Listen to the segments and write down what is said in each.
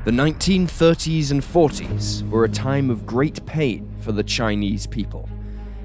The 1930s and 40s were a time of great pain for the Chinese people.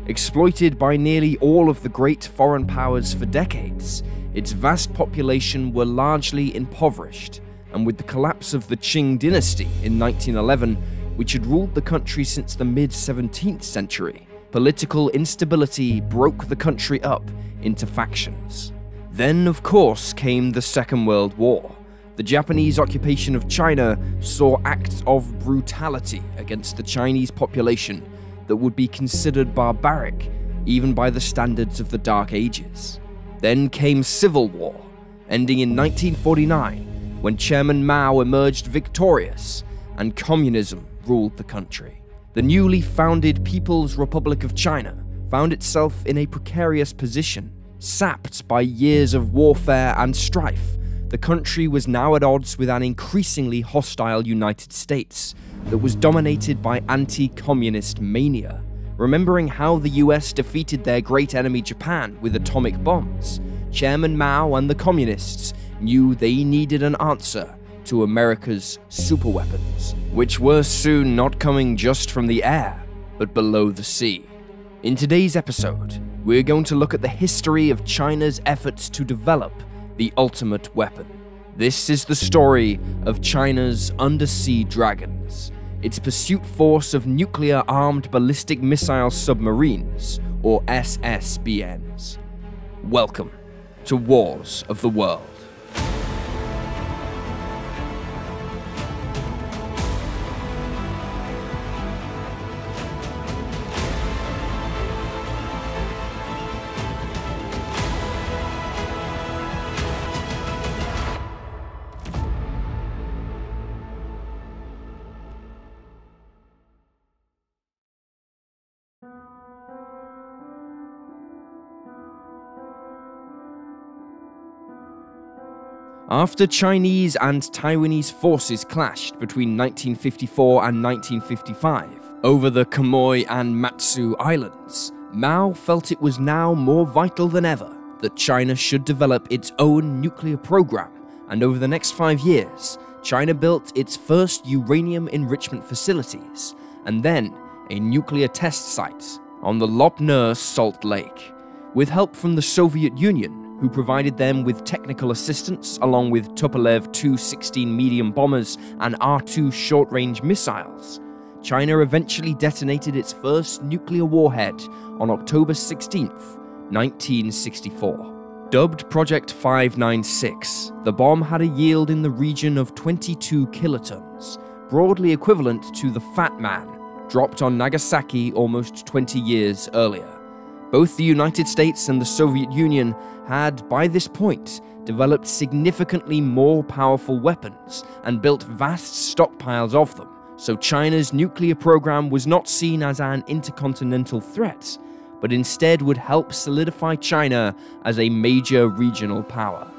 Exploited by nearly all of the great foreign powers for decades, its vast population were largely impoverished, and with the collapse of the Qing Dynasty in 1911, which had ruled the country since the mid-17th century, political instability broke the country up into factions. Then, of course, came the Second World War. The Japanese occupation of China saw acts of brutality against the Chinese population that would be considered barbaric even by the standards of the Dark Ages. Then came civil war, ending in 1949 when Chairman Mao emerged victorious and communism ruled the country. The newly founded People's Republic of China found itself in a precarious position. Sapped by years of warfare and strife, the country was now at odds with an increasingly hostile United States that was dominated by anti-communist mania. Remembering how the US defeated their great enemy Japan with atomic bombs, Chairman Mao and the communists knew they needed an answer to America's superweapons, which were soon not coming just from the air, but below the sea. In today's episode, we're going to look at the history of China's efforts to develop the ultimate weapon. This is the story of China's undersea dragons, its pursuit force of nuclear-armed ballistic missile submarines, or SSBNs. Welcome to Wars of the World. After Chinese and Taiwanese forces clashed between 1954 and 1955 over the Quemoy and Matsu Islands, Mao felt it was now more vital than ever that China should develop its own nuclear program, and over the next 5 years, China built its first uranium enrichment facilities, and then a nuclear test site on the Lop Nor Salt Lake. With help from the Soviet Union, who provided them with technical assistance along with Tupolev Tu-16 medium bombers and R-2 short-range missiles, China eventually detonated its first nuclear warhead on October 16, 1964. Dubbed Project 596, the bomb had a yield in the region of 22 kilotons, broadly equivalent to the Fat Man, dropped on Nagasaki almost 20 years earlier. Both the United States and the Soviet Union had, by this point, developed significantly more powerful weapons and built vast stockpiles of them, so China's nuclear program was not seen as an intercontinental threat, but instead would help solidify China as a major regional power.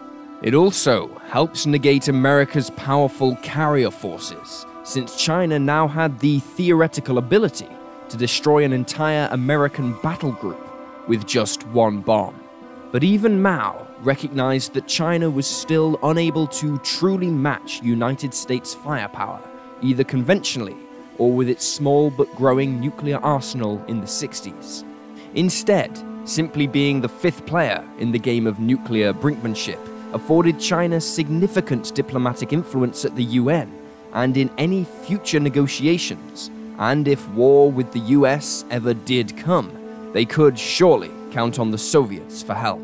It also helps negate America's powerful carrier forces, since China now had the theoretical ability to destroy an entire American battle group with just one bomb. But even Mao recognized that China was still unable to truly match United States firepower, either conventionally or with its small but growing nuclear arsenal in the 60s. Instead, simply being the fifth player in the game of nuclear brinkmanship afforded China significant diplomatic influence at the UN and in any future negotiations, and if war with the US ever did come, they could surely count on the Soviets for help.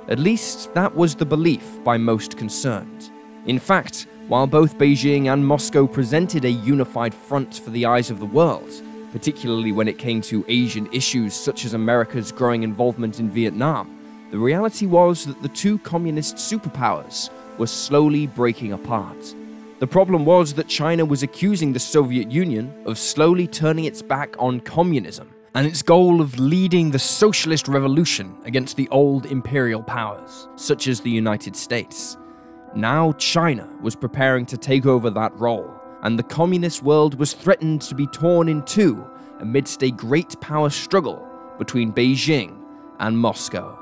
At least that was the belief by most concerned. In fact, while both Beijing and Moscow presented a unified front for the eyes of the world, particularly when it came to Asian issues such as America's growing involvement in Vietnam, the reality was that the two communist superpowers were slowly breaking apart. The problem was that China was accusing the Soviet Union of slowly turning its back on communism and its goal of leading the socialist revolution against the old imperial powers, such as the United States. Now China was preparing to take over that role, and the communist world was threatened to be torn in two amidst a great power struggle between Beijing and Moscow.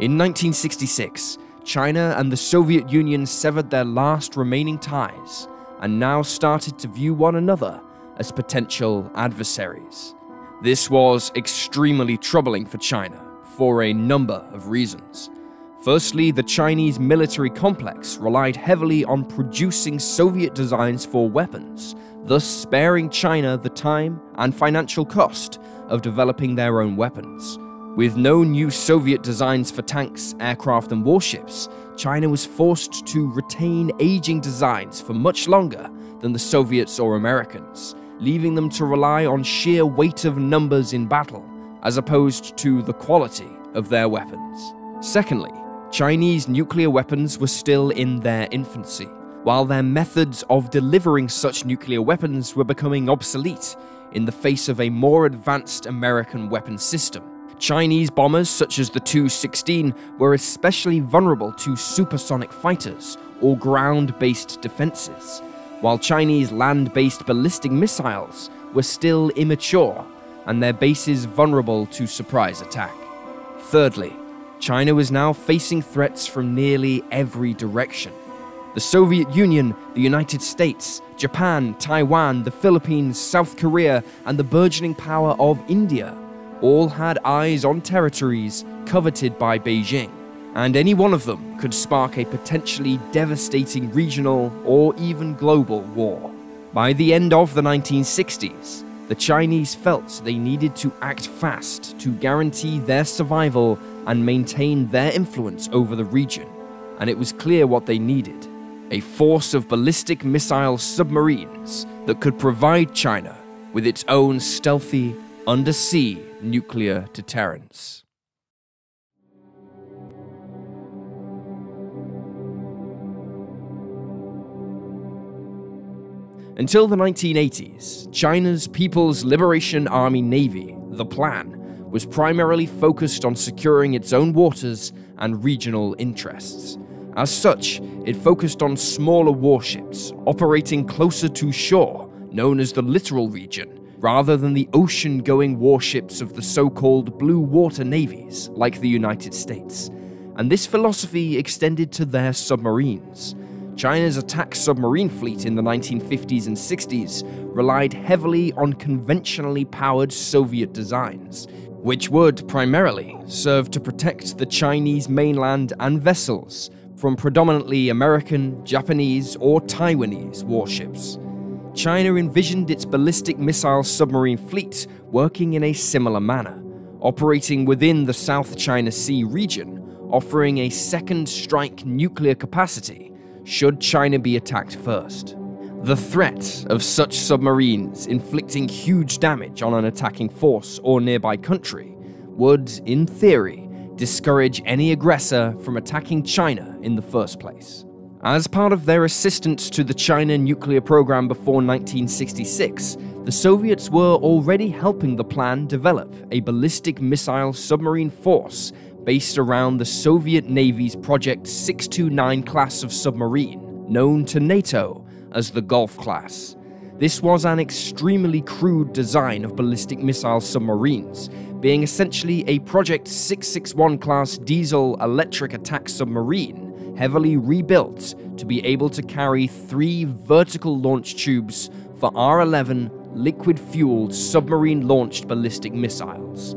In 1966, China and the Soviet Union severed their last remaining ties, and now started to view one another as potential adversaries. This was extremely troubling for China for a number of reasons. Firstly, the Chinese military complex relied heavily on producing Soviet designs for weapons, thus sparing China the time and financial cost of developing their own weapons. With no new Soviet designs for tanks, aircraft, and warships, China was forced to retain aging designs for much longer than the Soviets or Americans, leaving them to rely on sheer weight of numbers in battle, as opposed to the quality of their weapons. Secondly, Chinese nuclear weapons were still in their infancy, while their methods of delivering such nuclear weapons were becoming obsolete in the face of a more advanced American weapon system. Chinese bombers such as the Tu-16 were especially vulnerable to supersonic fighters or ground-based defenses, while Chinese land-based ballistic missiles were still immature and their bases vulnerable to surprise attack. Thirdly, China was now facing threats from nearly every direction. The Soviet Union, the United States, Japan, Taiwan, the Philippines, South Korea, and the burgeoning power of India all had eyes on territories coveted by Beijing, and any one of them could spark a potentially devastating regional or even global war. By the end of the 1960s, the Chinese felt they needed to act fast to guarantee their survival and maintain their influence over the region, and it was clear what they needed: a force of ballistic missile submarines that could provide China with its own stealthy, undersea nuclear deterrence. Until the 1980s, China's People's Liberation Army Navy, the Plan, was primarily focused on securing its own waters and regional interests. As such, it focused on smaller warships operating closer to shore, known as the littoral region, rather than the ocean-going warships of the so-called blue water navies like the United States. And this philosophy extended to their submarines. China's attack submarine fleet in the 1950s and 60s relied heavily on conventionally powered Soviet designs, which would primarily serve to protect the Chinese mainland and vessels from predominantly American, Japanese, or Taiwanese warships. China envisioned its ballistic missile submarine fleet working in a similar manner, operating within the South China Sea region, offering a second strike nuclear capacity should China be attacked first. The threat of such submarines inflicting huge damage on an attacking force or nearby country would, in theory, discourage any aggressor from attacking China in the first place. As part of their assistance to the China nuclear program before 1966, the Soviets were already helping the Plan develop a ballistic missile submarine force based around the Soviet Navy's Project 629 class of submarine, known to NATO as the Golf class. This was an extremely crude design of ballistic missile submarines, being essentially a Project 661 class diesel-electric attack submarine, heavily rebuilt to be able to carry 3 vertical launch tubes for R-11 liquid-fueled submarine-launched ballistic missiles.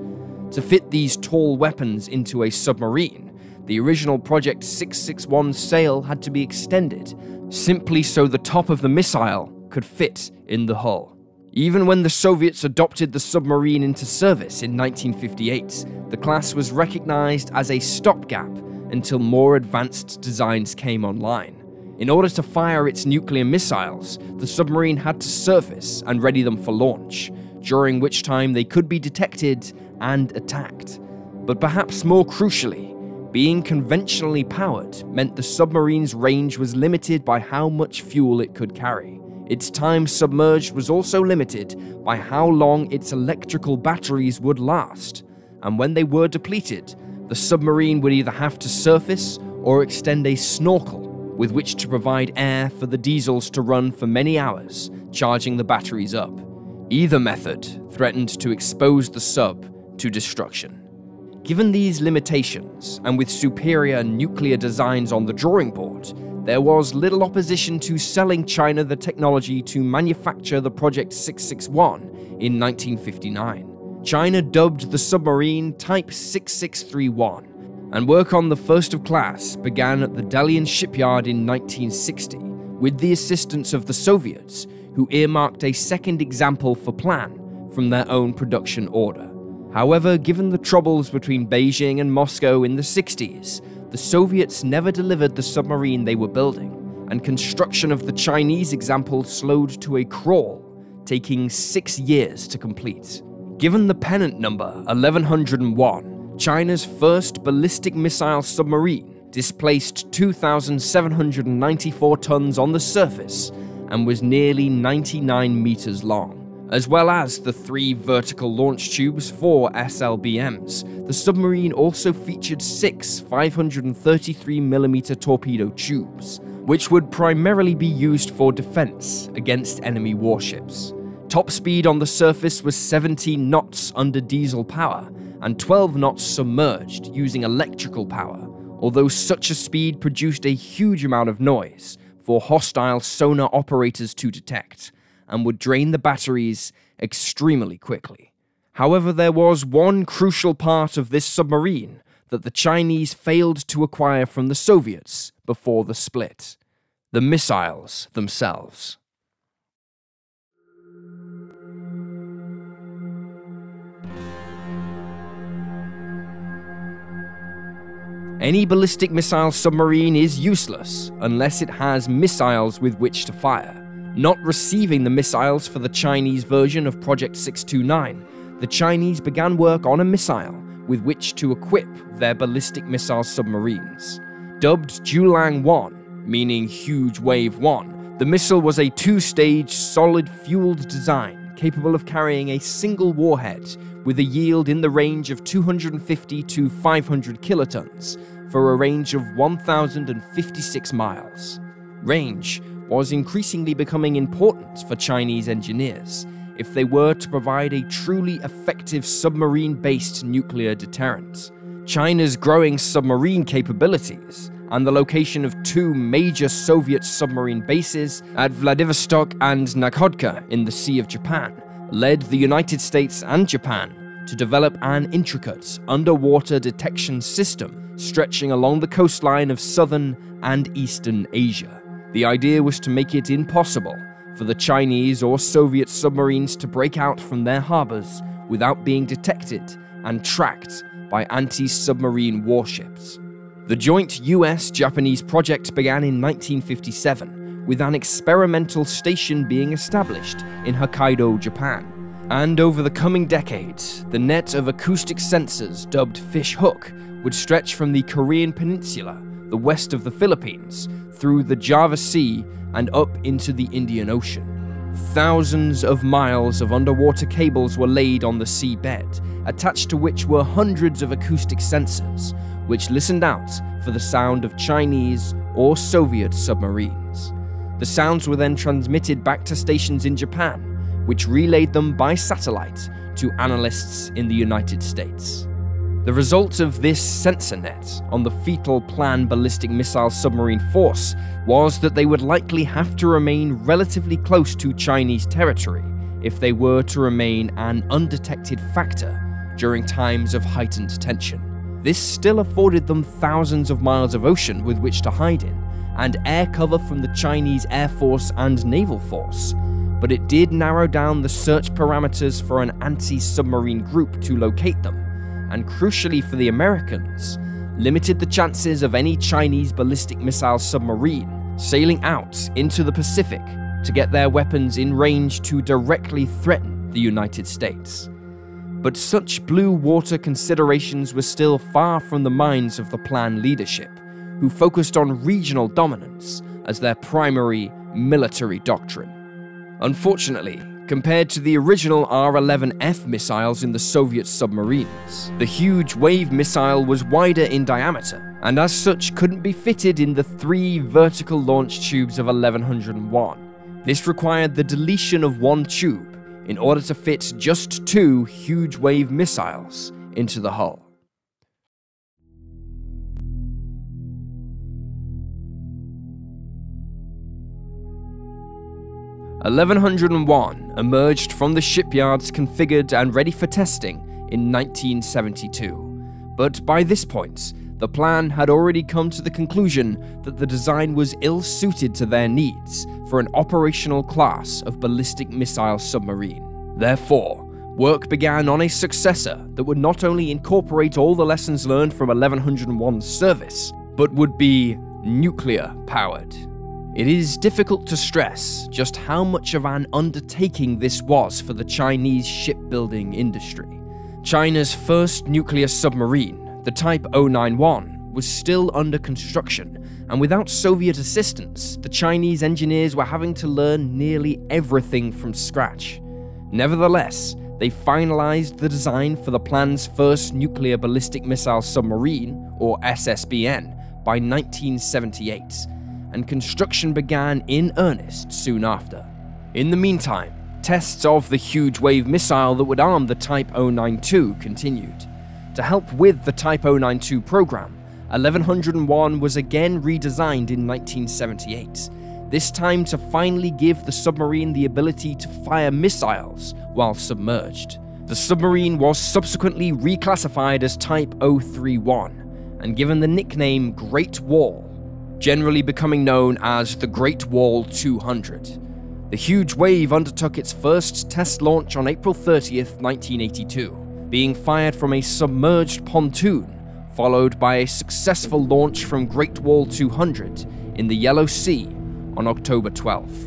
To fit these tall weapons into a submarine, the original Project 661 sail had to be extended, simply so the top of the missile could fit in the hull. Even when the Soviets adopted the submarine into service in 1958, the class was recognized as a stopgap until more advanced designs came online. In order to fire its nuclear missiles, the submarine had to surface and ready them for launch, during which time they could be detected and attacked. But perhaps more crucially, being conventionally powered meant the submarine's range was limited by how much fuel it could carry. Its time submerged was also limited by how long its electrical batteries would last, and when they were depleted, the submarine would either have to surface or extend a snorkel with which to provide air for the diesels to run for many hours, charging the batteries up. Either method threatened to expose the sub to destruction. Given these limitations, and with superior nuclear designs on the drawing board, there was little opposition to selling China the technology to manufacture the Project 661 in 1959. China dubbed the submarine Type 6631, and work on the first of class began at the Dalian shipyard in 1960, with the assistance of the Soviets, who earmarked a second example for plan from their own production order. However, given the troubles between Beijing and Moscow in the 60s, the Soviets never delivered the submarine they were building, and construction of the Chinese example slowed to a crawl, taking 6 years to complete. Given the pennant number 1101, China's first ballistic missile submarine displaced 2,794 tons on the surface and was nearly 99 meters long. As well as the 3 vertical launch tubes for SLBMs, the submarine also featured 6 533mm torpedo tubes, which would primarily be used for defense against enemy warships. Top speed on the surface was 17 knots under diesel power and 12 knots submerged using electrical power, although such a speed produced a huge amount of noise for hostile sonar operators to detect, and would drain the batteries extremely quickly. However, there was one crucial part of this submarine that the Chinese failed to acquire from the Soviets before the split: the missiles themselves. Any ballistic missile submarine is useless unless it has missiles with which to fire. Not receiving the missiles for the Chinese version of Project 629, the Chinese began work on a missile with which to equip their ballistic missile submarines. Dubbed Julang 1, meaning Huge Wave 1, the missile was a 2-stage solid-fueled design capable of carrying a single warhead with a yield in the range of 250 to 500 kilotons for a range of 1,056 miles. Range was increasingly becoming important for Chinese engineers if they were to provide a truly effective submarine-based nuclear deterrent. China's growing submarine capabilities and the location of 2 major Soviet submarine bases at Vladivostok and Nakhodka in the Sea of Japan led the United States and Japan to develop an intricate underwater detection system stretching along the coastline of southern and eastern Asia. The idea was to make it impossible for the Chinese or Soviet submarines to break out from their harbors without being detected and tracked by anti-submarine warships. The joint US-Japanese project began in 1957, with an experimental station being established in Hokkaido, Japan. And over the coming decades, the net of acoustic sensors dubbed Fish Hook would stretch from the Korean Peninsula, the west of the Philippines, through the Java Sea and up into the Indian Ocean. Thousands of miles of underwater cables were laid on the seabed, attached to which were hundreds of acoustic sensors, which listened out for the sound of Chinese or Soviet submarines. The sounds were then transmitted back to stations in Japan, which relayed them by satellite to analysts in the United States. The result of this sensor net on the Fetal Plan ballistic missile submarine force was that they would likely have to remain relatively close to Chinese territory if they were to remain an undetected factor during times of heightened tension. This still afforded them thousands of miles of ocean with which to hide in, and air cover from the Chinese Air Force and Naval Force, but it did narrow down the search parameters for an anti-submarine group to locate them, and crucially for the Americans, limited the chances of any Chinese ballistic missile submarine sailing out into the Pacific to get their weapons in range to directly threaten the United States. But such blue water considerations were still far from the minds of the plan leadership, who focused on regional dominance as their primary military doctrine. Unfortunately, compared to the original R-11F missiles in the Soviet submarines, the Huge Wave missile was wider in diameter, and as such couldn't be fitted in the 3 vertical launch tubes of 1101. This required the deletion of one tube in order to fit just 2 Huge Wave missiles into the hull. 1101 emerged from the shipyards configured and ready for testing in 1972, but by this point, the plan had already come to the conclusion that the design was ill-suited to their needs for an operational class of ballistic missile submarine. Therefore, work began on a successor that would not only incorporate all the lessons learned from 1101's service, but would be nuclear-powered. It is difficult to stress just how much of an undertaking this was for the Chinese shipbuilding industry. China's first nuclear submarine, the Type 091, was still under construction, and without Soviet assistance, the Chinese engineers were having to learn nearly everything from scratch. Nevertheless, they finalized the design for the plan's first nuclear ballistic missile submarine, or SSBN, by 1978, and construction began in earnest soon after. In the meantime, tests of the huge wave missile that would arm the Type 092 continued. To help with the Type 092 program, 1101 was again redesigned in 1978, this time to finally give the submarine the ability to fire missiles while submerged. The submarine was subsequently reclassified as Type 031 and given the nickname Great Wall, generally becoming known as the Great Wall 200. The huge wave undertook its first test launch on April 30th, 1982. Being fired from a submerged pontoon, followed by a successful launch from Great Wall 200 in the Yellow Sea on October 12th.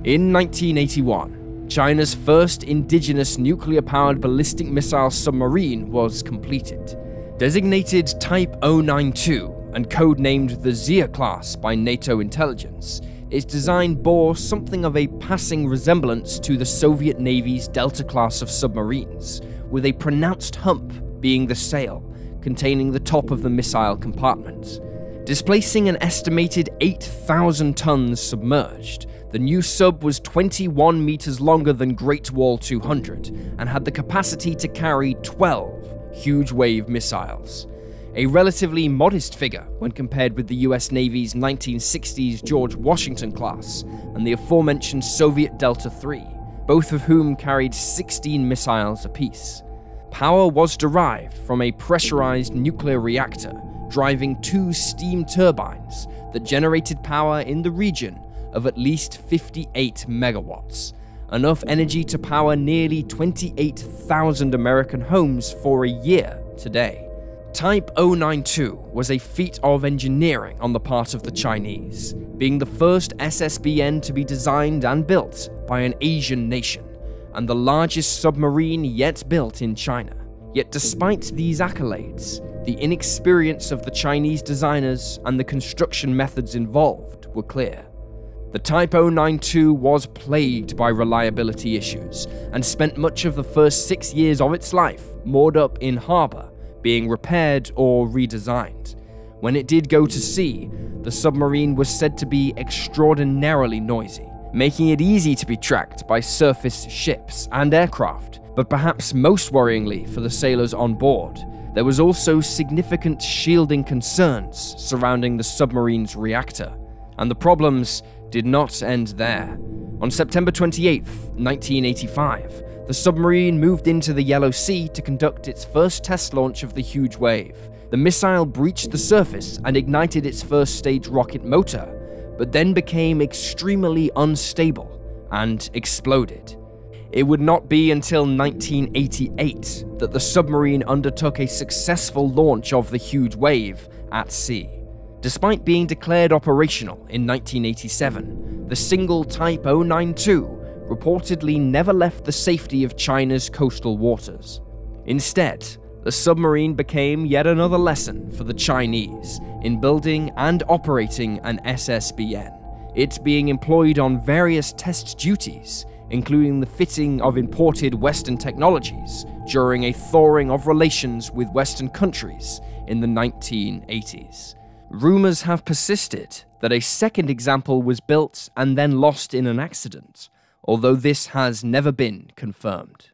In 1981, China's first indigenous nuclear-powered ballistic missile submarine was completed. Designated Type 092 and codenamed the Zia class by NATO intelligence, its design bore something of a passing resemblance to the Soviet Navy's Delta class of submarines, with a pronounced hump being the sail, containing the top of the missile compartment. Displacing an estimated 8,000 tons submerged, the new sub was 21 meters longer than Great Wall 200 and had the capacity to carry 12 huge wave missiles. A relatively modest figure when compared with the US Navy's 1960s George Washington class and the aforementioned Soviet Delta III, both of whom carried 16 missiles apiece. Power was derived from a pressurized nuclear reactor driving 2 steam turbines that generated power in the region of at least 58 megawatts, enough energy to power nearly 28,000 American homes for a year today. Type 092 was a feat of engineering on the part of the Chinese, being the first SSBN to be designed and built by an Asian nation, and the largest submarine yet built in China. Yet despite these accolades, the inexperience of the Chinese designers and the construction methods involved were clear. The Type 092 was plagued by reliability issues and spent much of the first 6 years of its life moored up in harbour, being repaired or redesigned. When it did go to sea, the submarine was said to be extraordinarily noisy, making it easy to be tracked by surface ships and aircraft, but perhaps most worryingly for the sailors on board, there was also significant shielding concerns surrounding the submarine's reactor, and the problems did not end there. On September 28, 1985, the submarine moved into the Yellow Sea to conduct its first test launch of the huge wave. The missile breached the surface and ignited its first stage rocket motor, but then became extremely unstable and exploded. It would not be until 1988 that the submarine undertook a successful launch of the huge wave at sea. Despite being declared operational in 1987, the single Type 092 reportedly never left the safety of China's coastal waters. Instead, the submarine became yet another lesson for the Chinese in building and operating an SSBN, it being employed on various test duties, including the fitting of imported Western technologies during a thawing of relations with Western countries in the 1980s. Rumors have persisted that a second example was built and then lost in an accident, although this has never been confirmed.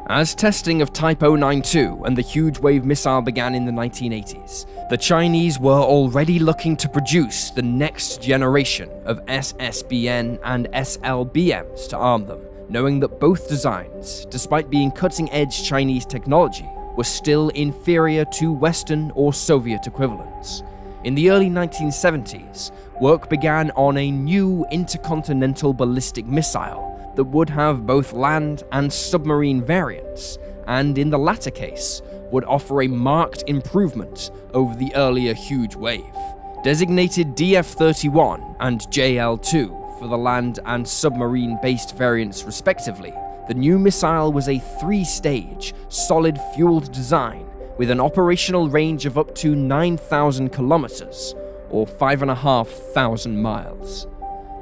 As testing of Type 092 and the huge wave missile began in the 1980s, the Chinese were already looking to produce the next generation of SSBN and SLBMs to arm them, knowing that both designs, despite being cutting-edge Chinese technology, were still inferior to Western or Soviet equivalents. In the early 1970s, work began on a new intercontinental ballistic missile that would have both land and submarine variants, and in the latter case, would offer a marked improvement over the earlier huge wave. Designated DF-31 and JL-2 for the land and submarine-based variants respectively, the new missile was a three-stage, solid-fueled design with an operational range of up to 9,000 kilometers, or 5,500 miles.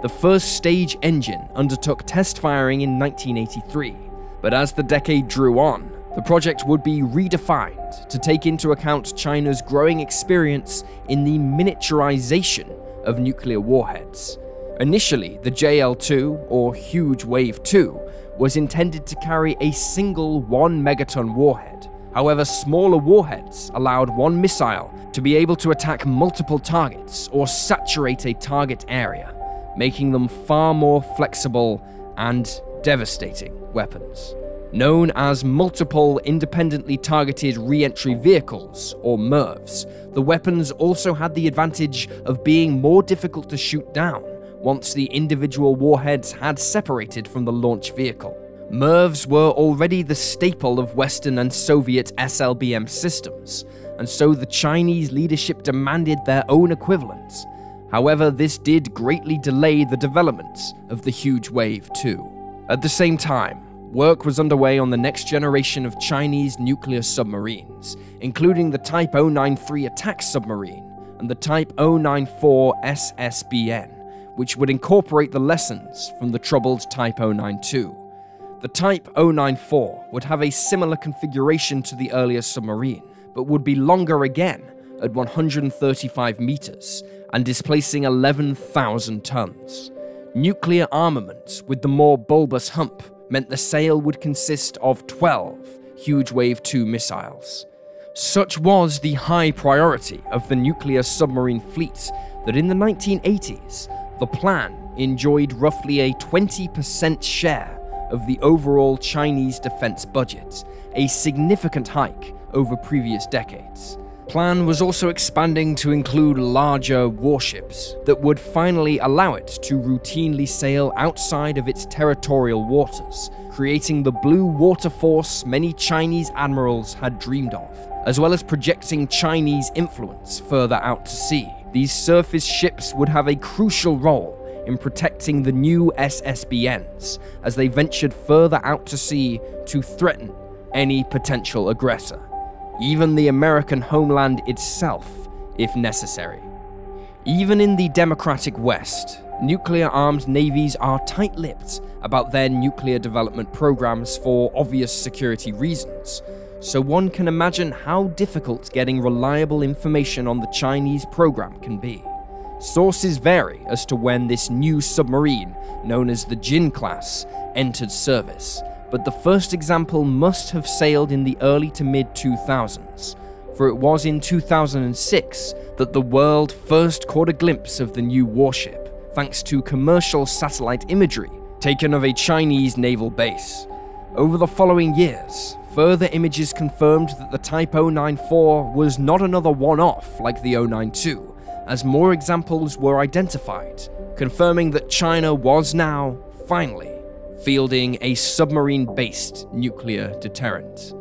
The first stage engine undertook test firing in 1983, but as the decade drew on, the project would be redefined to take into account China's growing experience in the miniaturization of nuclear warheads. Initially, the JL-2, or Huge Wave 2, was intended to carry a single 1 megaton warhead. However, smaller warheads allowed one missile to be able to attack multiple targets or saturate a target area, making them far more flexible and devastating weapons. Known as Multiple Independently Targeted Re-Entry Vehicles, or MIRVs, the weapons also had the advantage of being more difficult to shoot down once the individual warheads had separated from the launch vehicle. MIRVs were already the staple of Western and Soviet SLBM systems, and so the Chinese leadership demanded their own equivalents. However, this did greatly delay the development of the Huge Wave 2. At the same time, work was underway on the next generation of Chinese nuclear submarines, including the Type 093 attack submarine and the Type 094 SSBN, which would incorporate the lessons from the troubled Type 092. The Type 094 would have a similar configuration to the earlier submarine, but would be longer again at 135 meters and displacing 11,000 tons. Nuclear armament with the more bulbous hump meant the sail would consist of 12 Huge Wave 2 missiles. Such was the high priority of the nuclear submarine fleet that in the 1980s, the plan enjoyed roughly a 20% share of the overall Chinese defense budget, a significant hike over previous decades. Plan was also expanding to include larger warships that would finally allow it to routinely sail outside of its territorial waters, creating the blue water force many Chinese admirals had dreamed of, as well as projecting Chinese influence further out to sea. These surface ships would have a crucial role in protecting the new SSBNs as they ventured further out to sea to threaten any potential aggressor, even the American homeland itself, if necessary. Even in the democratic West, nuclear-armed navies are tight-lipped about their nuclear development programs for obvious security reasons, so one can imagine how difficult getting reliable information on the Chinese program can be. Sources vary as to when this new submarine, known as the Jin class, entered service, but the first example must have sailed in the early to mid-2000s, for it was in 2006 that the world first caught a glimpse of the new warship, thanks to commercial satellite imagery taken of a Chinese naval base. Over the following years, further images confirmed that the Type 094 was not another one-off like the 092, as more examples were identified, confirming that China was now, finally, fielding a submarine-based nuclear deterrent.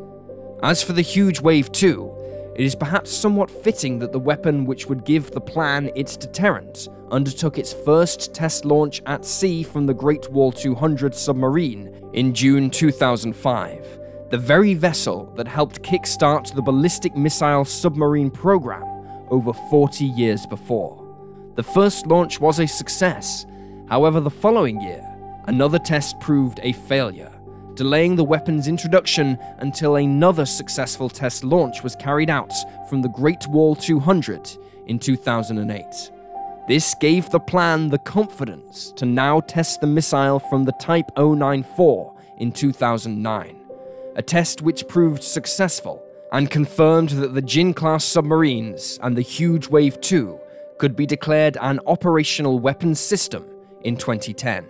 As for the Huge Wave 2, it is perhaps somewhat fitting that the weapon which would give the plan its deterrent undertook its first test launch at sea from the Great Wall 200 submarine in June 2005, the very vessel that helped kickstart the ballistic missile submarine program over 40 years before. The first launch was a success. However, the following year, another test proved a failure, delaying the weapon's introduction until another successful test launch was carried out from the Great Wall 200 in 2008. This gave the plan the confidence to now test the missile from the Type 094 in 2009. a test which proved successful and confirmed that the Qing-class submarines and the Huge Wave 2 could be declared an operational weapons system in 2010.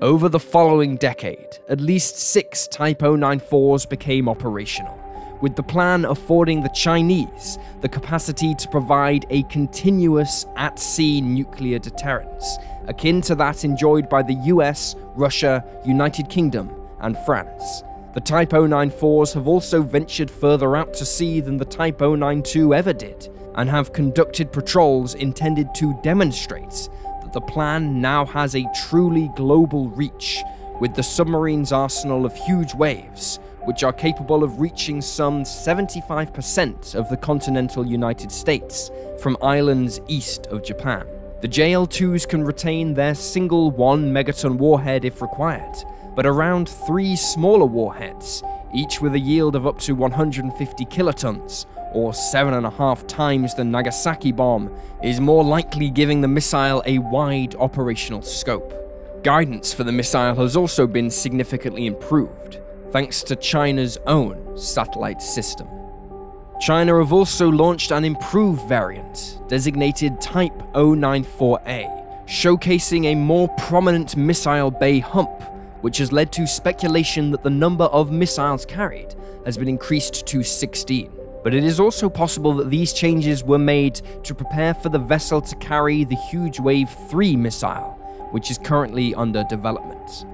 Over the following decade, at least 6 Type 094s became operational, with the plan affording the Chinese the capacity to provide a continuous at-sea nuclear deterrence, akin to that enjoyed by the US, Russia, United Kingdom, and France. The Type 094s have also ventured further out to sea than the Type 092 ever did, and have conducted patrols intended to demonstrate that the plan now has a truly global reach, with the submarine's arsenal of huge waves, which are capable of reaching some 75% of the continental United States from islands east of Japan. The JL-2s can retain their single 1 megaton warhead if required, but around 3 smaller warheads, each with a yield of up to 150 kilotons, or 7.5 times the Nagasaki bomb, is more likely giving the missile a wide operational scope. Guidance for the missile has also been significantly improved, thanks to China's own satellite system. China have also launched an improved variant, designated Type 094A, showcasing a more prominent missile bay hump, which has led to speculation that the number of missiles carried has been increased to 16. But it is also possible that these changes were made to prepare for the vessel to carry the Huge Wave 3 missile, which is currently under development.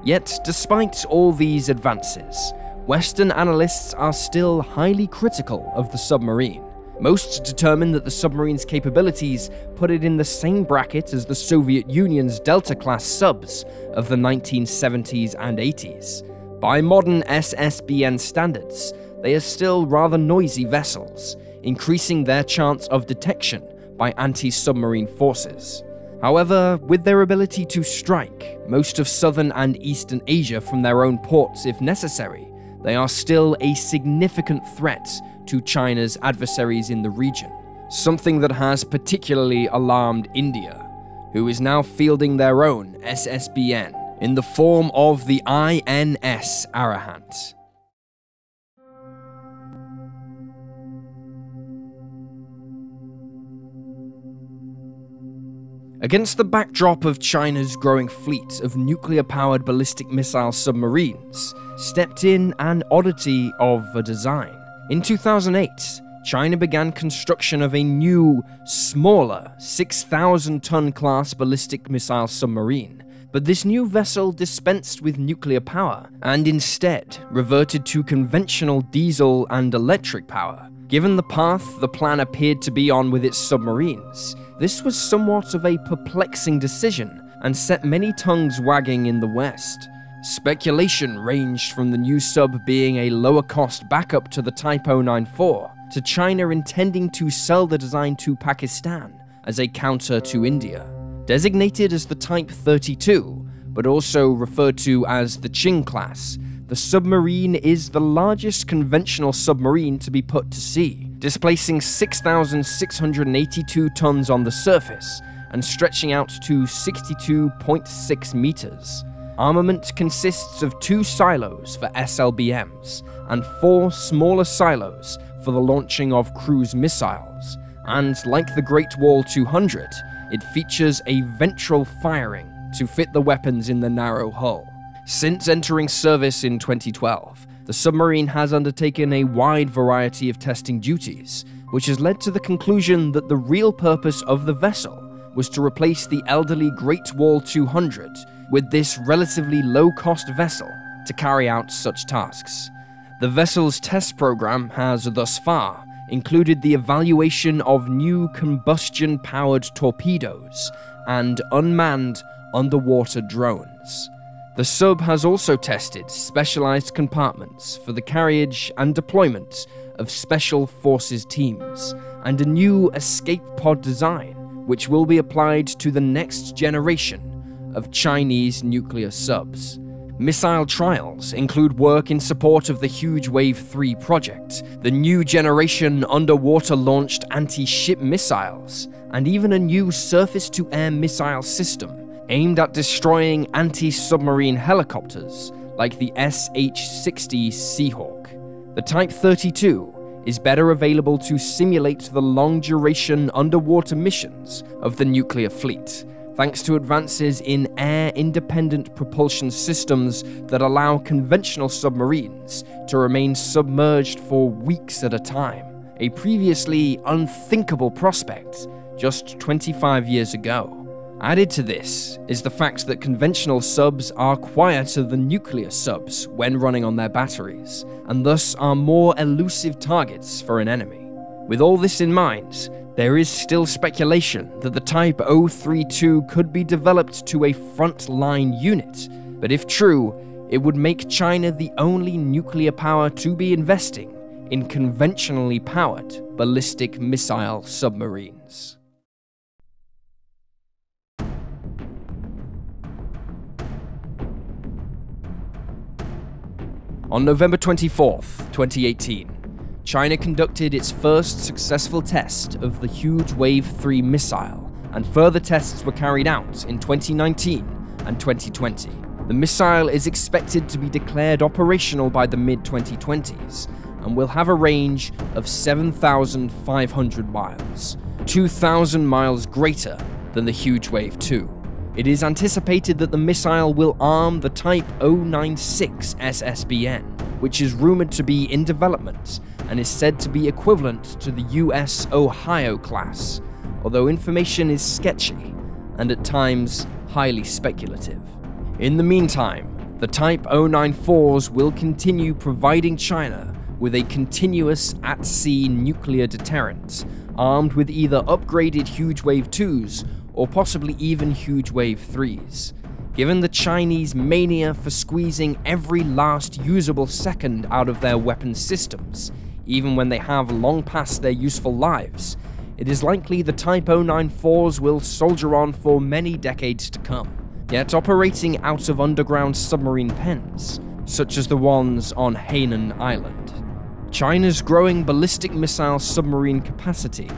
Yet, despite all these advances, Western analysts are still highly critical of the submarine. Most determine that the submarine's capabilities put it in the same bracket as the Soviet Union's Delta-class subs of the 1970s and 80s. By modern SSBN standards, they are still rather noisy vessels, increasing their chance of detection by anti-submarine forces. However, with their ability to strike most of southern and eastern Asia from their own ports if necessary, they are still a significant threat to China's adversaries in the region, something that has particularly alarmed India, who is now fielding their own SSBN in the form of the INS Arahant. Against the backdrop of China's growing fleet of nuclear-powered ballistic missile submarines, stepped in an oddity of a design. In 2008, China began construction of a new, smaller 6,000-ton class ballistic missile submarine, but this new vessel dispensed with nuclear power and instead reverted to conventional diesel and electric power. Given the path the plan appeared to be on with its submarines, this was somewhat of a perplexing decision and set many tongues wagging in the West. Speculation ranged from the new sub being a lower-cost backup to the Type 094, to China intending to sell the design to Pakistan as a counter to India. Designated as the Type 32, but also referred to as the Qing class, the submarine is the largest conventional submarine to be put to sea, displacing 6,682 tons on the surface and stretching out to 62.6 meters. Armament consists of 2 silos for SLBMs and 4 smaller silos for the launching of cruise missiles, and like the Great Wall 200, it features a ventral firing to fit the weapons in the narrow hull. Since entering service in 2012, the submarine has undertaken a wide variety of testing duties, which has led to the conclusion that the real purpose of the vessel was to replace the elderly Great Wall 200 with this relatively low-cost vessel to carry out such tasks. The vessel's test program has thus far included the evaluation of new combustion-powered torpedoes and unmanned underwater drones. The sub has also tested specialized compartments for the carriage and deployment of special forces teams, and a new escape pod design, which will be applied to the next generation of Chinese nuclear subs. Missile trials include work in support of the Huge Wave 3 project, the new generation underwater-launched anti-ship missiles, and even a new surface-to-air missile system aimed at destroying anti-submarine helicopters like the SH-60 Seahawk. The Type 32 is better available to simulate the long-duration underwater missions of the nuclear fleet, thanks to advances in air-independent propulsion systems that allow conventional submarines to remain submerged for weeks at a time, a previously unthinkable prospect just 25 years ago. Added to this is the fact that conventional subs are quieter than nuclear subs when running on their batteries, and thus are more elusive targets for an enemy. With all this in mind, there is still speculation that the Type 032 could be developed to a front-line unit, but if true, it would make China the only nuclear power to be investing in conventionally powered ballistic missile submarines. On November 24th, 2018, China conducted its first successful test of the huge Wave 3 missile, and further tests were carried out in 2019 and 2020. The missile is expected to be declared operational by the mid-2020s, and will have a range of 7,500 miles, 2,000 miles greater than the huge Wave 2. It is anticipated that the missile will arm the Type 096 SSBN, which is rumored to be in development and is said to be equivalent to the US Ohio class, although information is sketchy and at times highly speculative. In the meantime, the Type 094s will continue providing China with a continuous at-sea nuclear deterrent, armed with either upgraded huge Wave 2s or possibly even huge Wave 3s. Given the Chinese mania for squeezing every last usable second out of their weapon systems, even when they have long passed their useful lives, it is likely the Type 094s will soldier on for many decades to come, yet operating out of underground submarine pens, such as the ones on Hainan Island. China's growing ballistic missile submarine capacity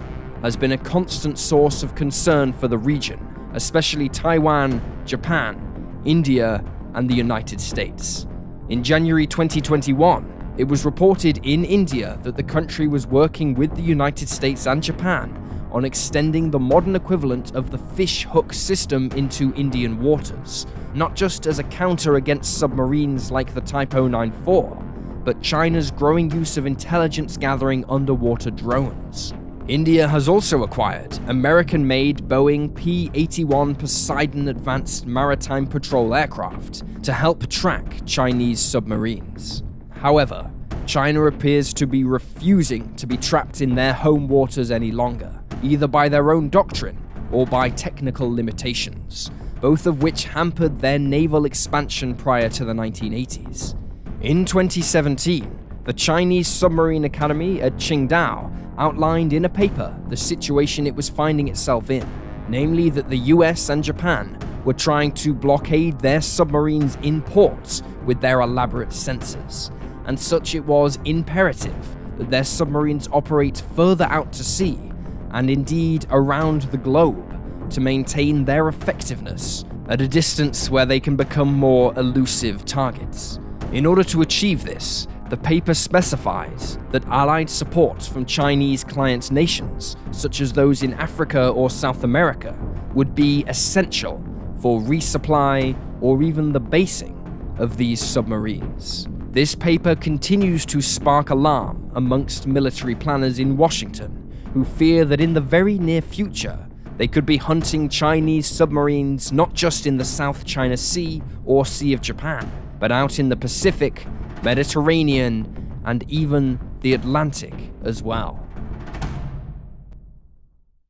has been a constant source of concern for the region, especially Taiwan, Japan, India, and the United States. In January 2021, it was reported in India that the country was working with the United States and Japan on extending the modern equivalent of the fish hook system into Indian waters, not just as a counter against submarines like the Type 094, but China's growing use of intelligence-gathering underwater drones. India has also acquired American-made Boeing P-81 Poseidon Advanced Maritime Patrol aircraft to help track Chinese submarines. However, China appears to be refusing to be trapped in their home waters any longer, either by their own doctrine or by technical limitations, both of which hampered their naval expansion prior to the 1980s. In 2017, the Chinese Submarine Academy at Qing outlined in a paper the situation it was finding itself in, namely that the US and Japan were trying to blockade their submarines in ports with their elaborate sensors, and such it was imperative that their submarines operate further out to sea, and indeed around the globe, to maintain their effectiveness at a distance where they can become more elusive targets. In order to achieve this, the paper specifies that Allied support from Chinese client nations, such as those in Africa or South America, would be essential for resupply or even the basing of these submarines. This paper continues to spark alarm amongst military planners in Washington, who fear that in the very near future, they could be hunting Chinese submarines not just in the South China Sea or Sea of Japan, but out in the Pacific, Mediterranean, and even the Atlantic as well.